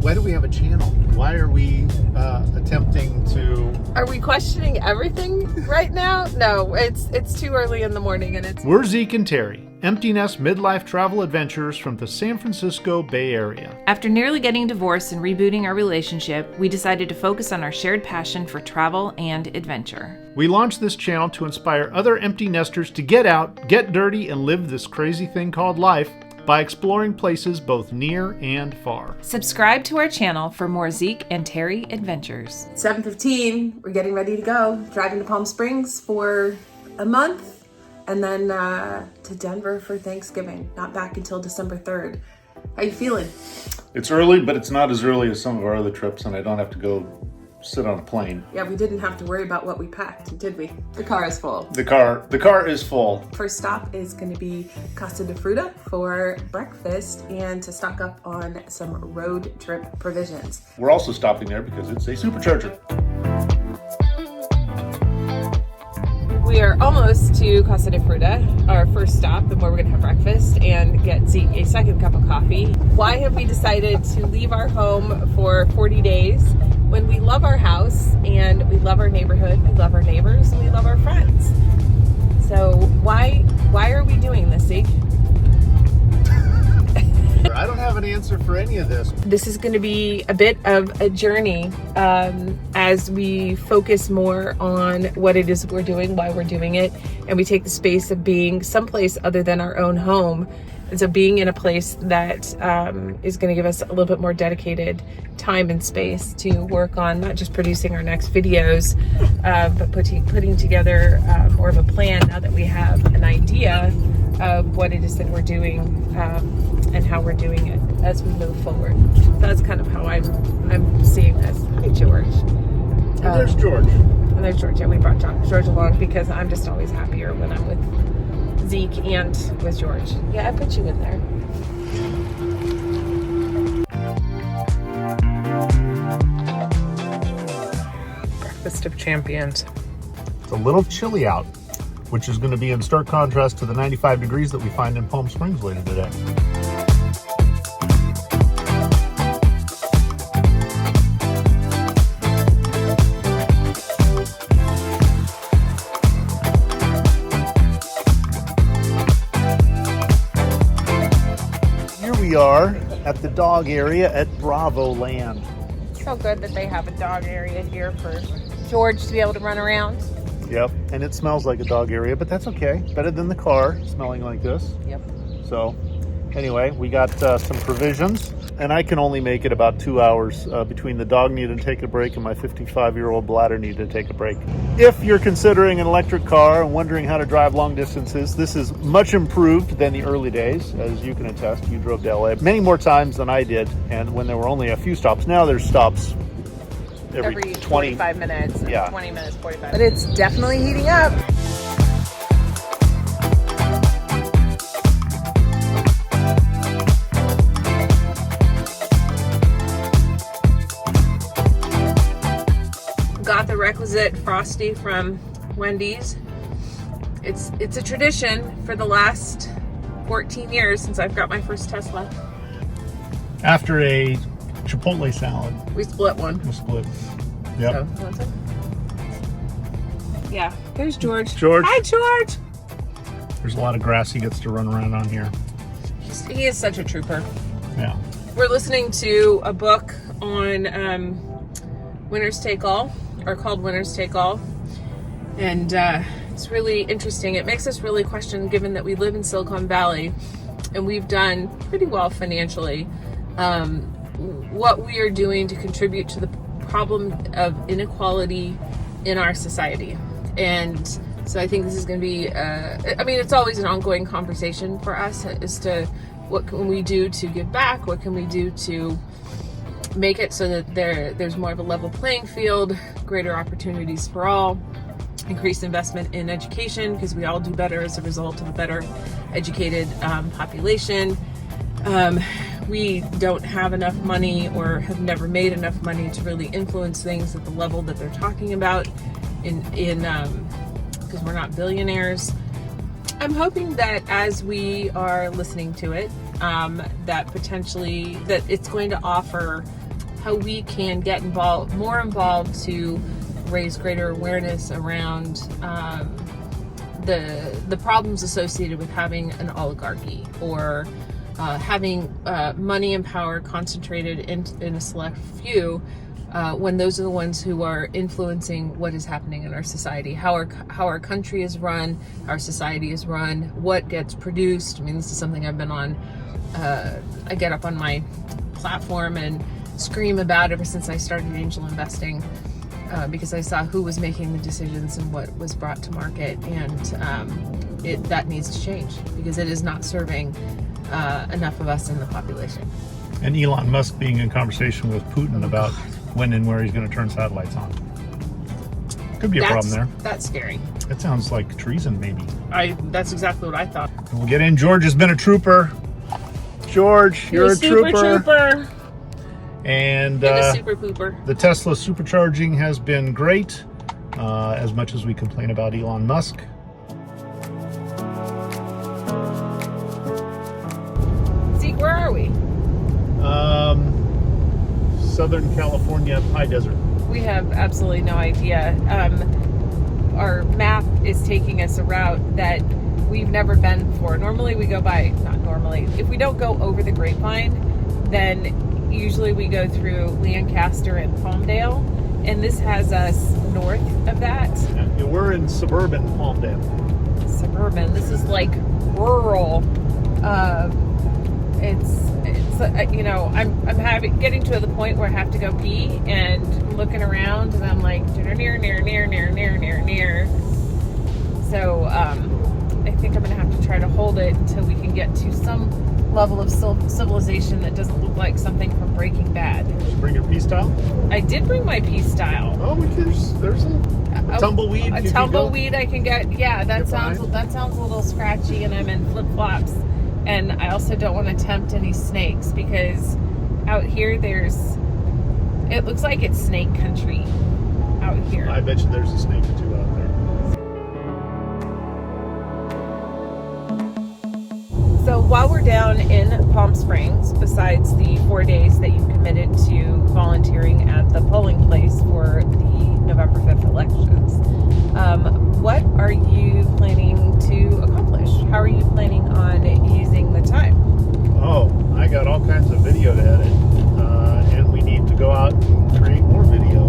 Why do we have a channel? Why are we attempting to... Are we questioning everything right now? No, it's too early in the morning and it's... We're Zeke and Terri, empty nest midlife travel adventurers from the San Francisco Bay Area. After nearly getting divorced and rebooting our relationship, we decided to focus on our shared passion for travel and adventure. We launched this channel to inspire other empty nesters to get out, get dirty, and live this crazy thing called life by exploring places both near and far. Subscribe to our channel for more Zeke and Terri adventures. 7:15, we're getting ready to go. Driving to Palm Springs for a month and then to Denver for Thanksgiving. Not back until December 3rd. How you feeling? It's early, but it's not as early as some of our other trips, and I don't have to go sit on a plane. Yeah, we didn't have to worry about what we packed, did we? The car is full. The car is full. First stop is going to be Casa de Fruta for breakfast and to stock up on some road trip provisions. We're also stopping there because it's a supercharger. We are almost to Casa de Fruta, our first stop, and where we're going to have breakfast and get Zeke a second cup of coffee. Why have we decided to leave our home for 40 days when we love our house and we love our neighborhood, we love our neighbors, and we love our friends? So why are we doing this, Zeke? I don't have an answer for any of this. This is going to be a bit of a journey as we focus more on what it is we're doing, why we're doing it, and we take the space of being someplace other than our own home. And so being in a place that is going to give us a little bit more dedicated time and space to work on not just producing our next videos, but putting together more of a plan now that we have an idea of what it is that we're doing and how we're doing it as we move forward. That's kind of how I'm seeing this. Hey, George. And there's George. And there's George. Yeah, we brought George along because I'm just always happier when I'm with Zeke and with George. Yeah, I put you in there. Breakfast of Champions. It's a little chilly out, which is going to be in stark contrast to the 95 degrees that we find in Palm Springs later today. Here we are at the dog area at BravoLand. So good that they have a dog area here for George to be able to run around. Yep, and it smells like a dog area, but that's okay. Better than the car smelling like this. Yep. So, anyway, we got some provisions, and I can only make it about 2 hours between the dog needing to take a break and my 55-year-old bladder needing to take a break. If you're considering an electric car and wondering how to drive long distances, this is much improved than the early days, as you can attest. You drove to LA many more times than I did, and when there were only a few stops. Now there's stops every 45 minutes, yeah. 20 minutes, 45. But it's definitely heating up. Got the requisite Frosty from Wendy's. It's a tradition for the last 14 years since I've got my first Tesla. After a Chipotle salad. We split one. We split. Yep. So, you want some? Yeah. There's George. George. Hi, George. There's a lot of grass he gets to run around on here. He is such a trooper. Yeah. We're listening to a book on Winners Take All, or called Winners Take All. And it's really interesting. It makes us really question, given that we live in Silicon Valley and we've done pretty well financially, what we are doing to contribute to the problem of inequality in our society. And so I think this is going to be, it's always an ongoing conversation for us as to what can we do to give back, what can we do to make it so that there's more of a level playing field, greater opportunities for all, increased investment in education, because we all do better as a result of a better educated population. We don't have enough money or have never made enough money to really influence things at the level that they're talking about because we're not billionaires. I'm hoping that as we are listening to it, that potentially that it's going to offer how we can get more involved to raise greater awareness around the problems associated with having an oligarchy, or having money and power concentrated in a select few, when those are the ones who are influencing what is happening in our society, how our country is run, our society is run, what gets produced. I mean, this is something I've been on. I get up on my platform and scream about ever since I started angel investing, because I saw who was making the decisions and what was brought to market, and that needs to change, because it is not serving enough of us in the population. And Elon Musk being in conversation with Putin about when and where he's going to turn satellites on. Could be a problem there. That's scary. That sounds like treason, maybe. That's exactly what I thought. We'll get in. George has been a trooper. George, you're a trooper. And a super pooper. The Tesla supercharging has been great, as much as we complain about Elon Musk. Zeke, where are we? Southern California Pie Desert. We have absolutely no idea. Our map is taking us a route that we've never been before. Normally we go by, not normally, if we don't go over the Grapevine, then usually we go through Lancaster and Palmdale, and this has us north of that. Yeah, we're in suburban Palmdale. Suburban. This is like rural. It's you know, I'm getting to the point where I have to go pee, and looking around, and I'm like near. So I think I'm gonna have to try to hold it until we can get to some level of civilization that doesn't look like something from Breaking Bad. Did you bring your pea style? I did bring my pea style. Oh, there's a tumbleweed. A tumbleweed I can get. Yeah, that sounds a little scratchy, and I'm in flip flops. And I also don't want to tempt any snakes, because out here it looks like it's snake country out here. I bet you there's a snake or two out there. So while we're down in Palm Springs, besides the 4 days that you've committed to volunteering at the polling place for the November 5th elections, what are you planning to accomplish? How are you planning on using the time? Oh, I got all kinds of video to edit, and we need to go out and create more video,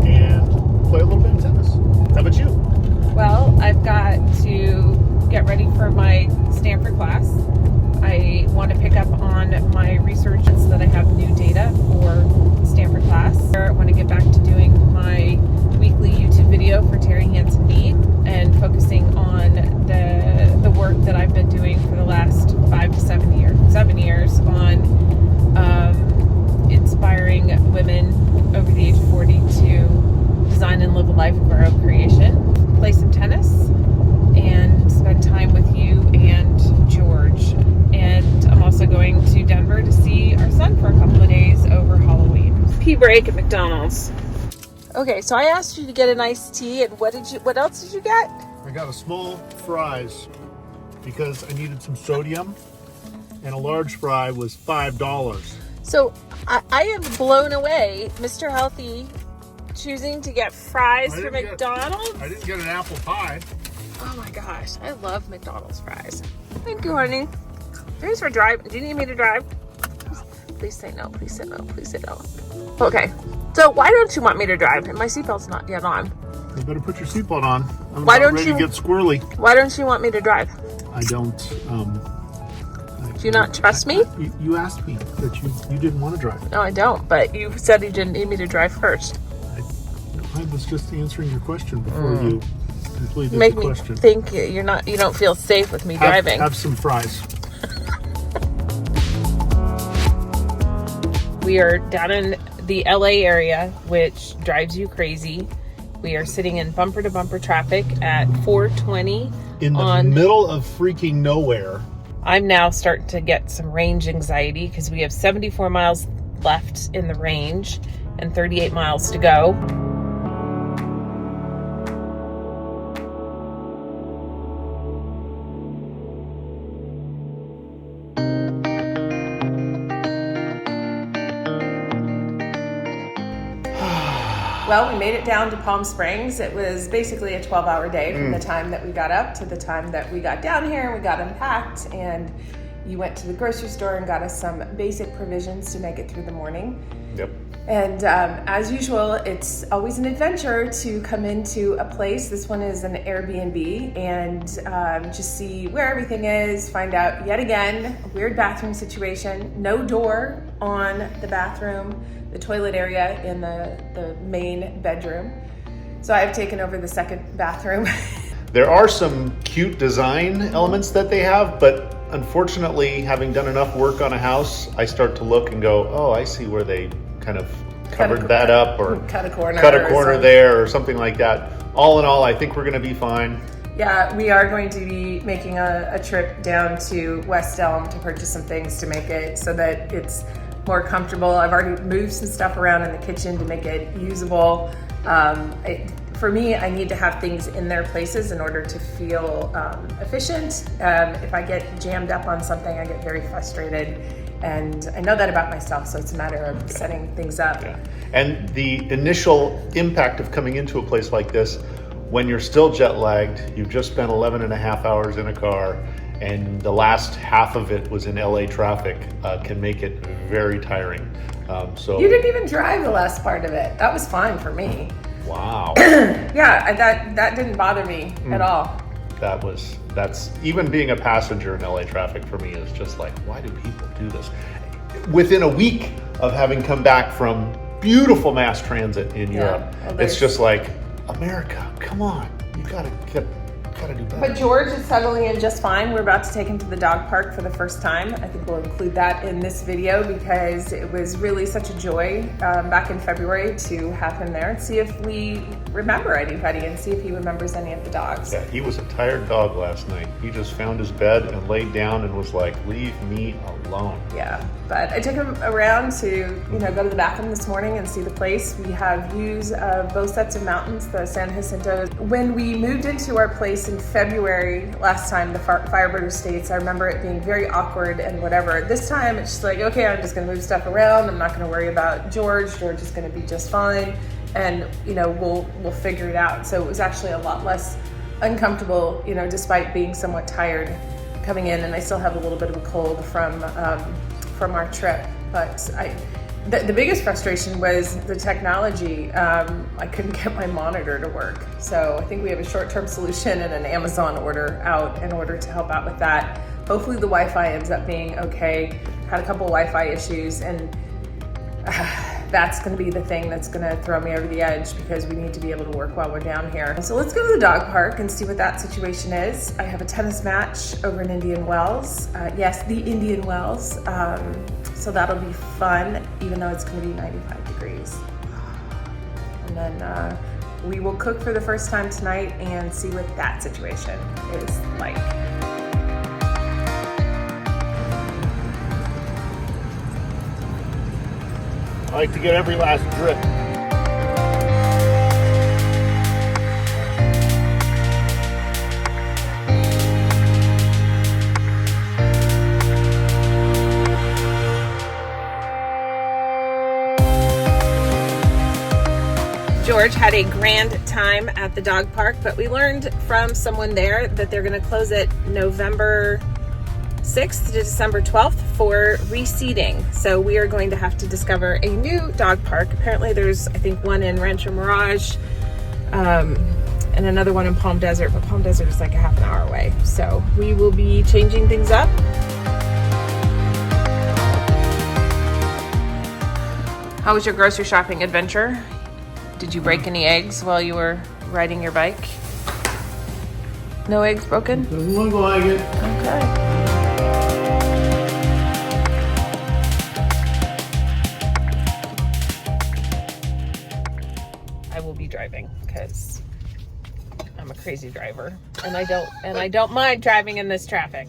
and play a little bit of tennis. How about you? Well, I've got to get ready for my Stanford class. I want to pick up on my research so that I have new data for Stanford class. I want to get back to doing my weekly YouTube video for Terri Hansen Mead, and focusing on the work that I've been doing for the last 7 years on inspiring women over the age of 40 to design and live a life of our own creation, play some tennis, and spend time with you and George. And I'm also going to Denver to see our son for a couple of days over Halloween. Pee break at McDonald's. Okay, so I asked you to get an iced tea, and what else did you get? I got a small fries because I needed some sodium, and a large fry was $5. So I am blown away, Mr. Healthy choosing to get fries from McDonald's. I didn't get an apple pie. Oh my gosh, I love McDonald's fries. Thank you, honey. Thanks for driving. Do you need me to drive? Please say no. Please say no. Please say no. Okay. So why don't you want me to drive? My seatbelt's not yet on. You better put your seatbelt on. I'm Why about don't ready you- to get squirrely. Why don't you want me to drive? I don't. Do you not trust me? You asked me that you didn't want to drive. No, I don't. But you said you didn't need me to drive first. I was just answering your question before you completed Make the me question. think you don't feel safe with me driving. Have some fries. We are down in the LA area, which drives you crazy. We are sitting in bumper to bumper traffic at 420 In the middle of freaking nowhere. I'm now starting to get some range anxiety because we have 74 miles left in the range and 38 miles to go. Well, we made it down to Palm Springs. It was basically a 12-hour day from the time that we got up to the time that we got down here. We got unpacked, and you went to the grocery store and got us some basic provisions to make it through the morning. Yep. And as usual, it's always an adventure to come into a place. This one is an Airbnb, and just see where everything is, find out yet again, a weird bathroom situation, no door on the bathroom, the toilet area in the main bedroom. So I've taken over the second bathroom. There are some cute design elements that they have, but unfortunately, having done enough work on a house, I start to look and go, oh, I see where they kind of covered that up, or cut a corner there or something like that. All in all, I think we're going to be fine. Yeah, we are going to be making a trip down to West Elm to purchase some things to make it so that it's more comfortable. I've already moved some stuff around in the kitchen to make it usable. For me, I need to have things in their places in order to feel efficient. If I get jammed up on something, I get very frustrated. And I know that about myself, so it's a matter of setting things up. Yeah. And the initial impact of coming into a place like this, when you're still jet lagged, you've just spent 11 and a half hours in a car, and the last half of it was in LA traffic, can make it very tiring. So you didn't even drive the last part of it. That was fine for me. Wow. Yeah, that didn't bother me at all. That's even being a passenger in LA traffic for me is just like, why do people do this? Within a week of having come back from beautiful mass transit in Europe, it's just like, America, come on, you gotta do better. But George is settling in just fine. We're about to take him to the dog park for the first time. I think we'll include that in this video because it was really such a joy back in February to have him there and see if we remember anybody and see if he remembers any of the dogs. Yeah, he was a tired dog last night. He just found his bed and laid down and was like, leave me alone. Yeah, but I took him around to, go to the bathroom this morning and see the place. We have views of both sets of mountains, the San Jacinto. When we moved into our place in February last time, the Firebird Estates, I remember it being very awkward and whatever. This time it's just like, okay, I'm just gonna move stuff around. I'm not gonna worry about George. George is gonna be just fine. And we'll figure it out. So it was actually a lot less uncomfortable, despite being somewhat tired coming in, and I still have a little bit of a cold from our trip. But the biggest frustration was the technology. I couldn't get my monitor to work. So I think we have a short-term solution and an Amazon order out in order to help out with that. Hopefully the Wi-Fi ends up being okay. Had a couple Wi-Fi issues, and that's going to be the thing that's going to throw me over the edge because we need to be able to work while we're down here. So let's go to the dog park and see what that situation is. I have a tennis match over in Indian Wells. Yes, the Indian Wells. So that'll be fun, even though it's going to be 95 degrees. And then we will cook for the first time tonight and see what that situation is like. I like to get every last drip. George had a grand time at the dog park, but we learned from someone there that they're going to close it November 6th to December 12th for reseeding. So we are going to have to discover a new dog park. Apparently there's, I think, one in Rancho Mirage and another one in Palm Desert, but Palm Desert is like a half an hour away. So we will be changing things up. How was your grocery shopping adventure? Did you break any eggs while you were riding your bike? No eggs broken? Doesn't look like it. Okay. I will be driving because I'm a crazy driver, and I don't mind driving in this traffic.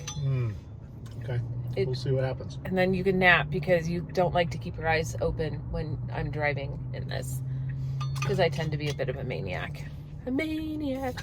Okay, we'll see what happens. And then you can nap because you don't like to keep your eyes open when I'm driving in this, because I tend to be a bit of a maniac. A maniac.